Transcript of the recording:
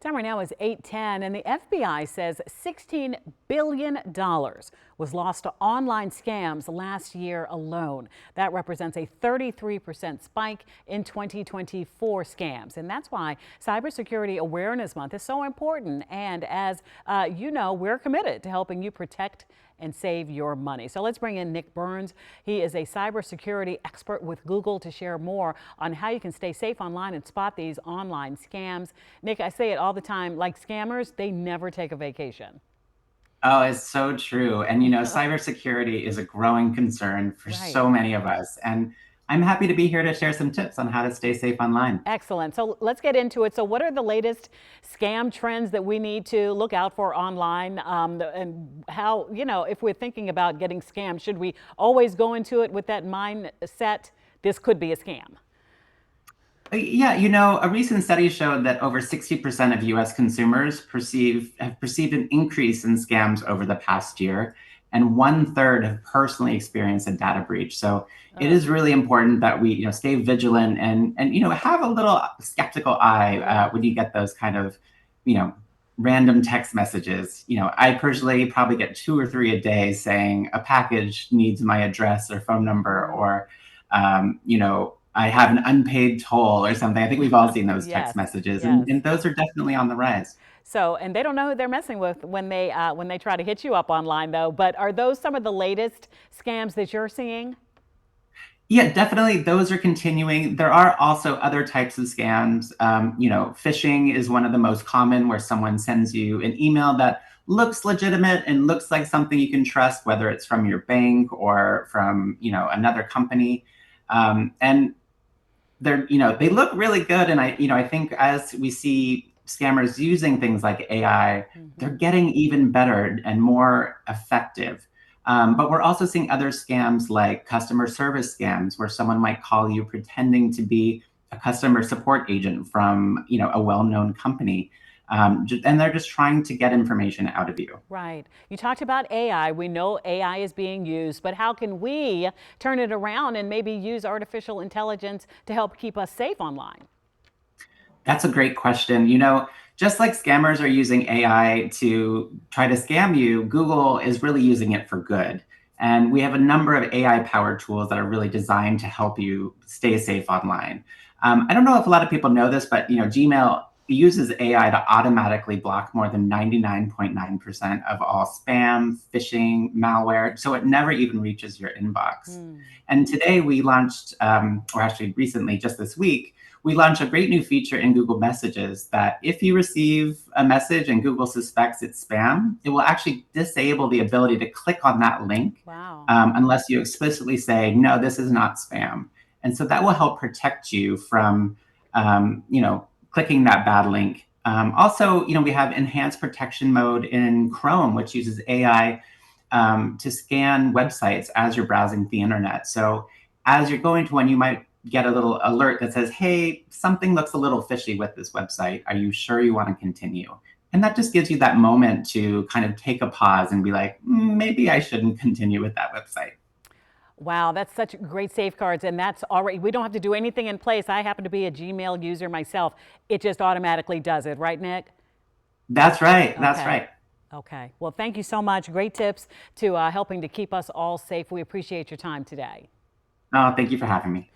Time right now is 8:10, and the FBI says $16 billion was lost to online scams last year alone. That represents a 33% spike in 2024 scams. And that's why Cybersecurity Awareness Month is so important. And as you know, we're committed to helping you protect and save your money. So let's bring in Nick Burns. He is a cybersecurity expert with Google to share more on how you can stay safe online and spot these online scams. Nick, I say it all the time, like scammers, they never take a vacation. Oh, it's so true. And cybersecurity is a growing concern for Right. so many of us. And I'm happy to be here to share some tips on how to stay safe online. Excellent. So let's get into it. So, what are the latest scam trends that we need to look out for online? And how, if we're thinking about getting scammed, should we always go into it with that mindset? This could be a scam. Yeah, a recent study showed that over 60% of US consumers have perceived an increase in scams over the past year, and one third have personally experienced a data breach. So it Oh, is really important that we, stay vigilant and have a little skeptical eye yeah. when you get those kind of, you know, random text messages. I personally probably get two or three a day saying a package needs my address or phone number, Mm. or I have an unpaid toll or something. I think we've all seen those text Yes, messages, and, yes. and those are definitely on the rise. So, and they don't know who they're messing with when they try to hit you up online, though. But are those some of the latest scams that you're seeing? Yeah, definitely. Those are continuing. There are also other types of scams. Phishing is one of the most common, where someone sends you an email that looks legitimate and looks like something you can trust, whether it's from your bank or from, another company. And they look really good. And I think as we see scammers using things like AI, they're Hmm. getting even better and more effective. But we're also seeing other scams like customer service scams, where someone might call you pretending to be a customer support agent from, a well-known company. And they're just trying to get information out of you. Right. You talked about AI. We know AI is being used, but how can we turn it around and maybe use artificial intelligence to help keep us safe online? That's a great question. Just like scammers are using AI to try to scam you, Google is really using it for good. And we have a number of AI powered tools that are really designed to help you stay safe online. I don't know if a lot of people know this, but Gmail uses AI to automatically block more than 99.9% of all spam, phishing, malware, so it never even reaches your inbox. Hmm. And today we launched, or actually recently, just this week, we launched a great new feature in Google Messages that if you receive a message and Google suspects it's spam, it will actually disable the ability to click on that link, Wow. unless you explicitly say, no, this is not spam. And so that will help protect you from, clicking that bad link. Also, we have enhanced protection mode in Chrome, which uses AI to scan websites as you're browsing the internet. So as you're going to one, you might get a little alert that says, hey, something looks a little fishy with this website. Are you sure you want to continue? And that just gives you that moment to kind of take a pause and be like, maybe I shouldn't continue with that website. Wow, that's such great safeguards. And that's already, we don't have to do anything in place. I happen to be a Gmail user myself. It just automatically does it, right, Nick? That's right. That's Okay. right. Okay. Well, thank you so much. Great tips to helping to keep us all safe. We appreciate your time today. Oh, thank you for having me.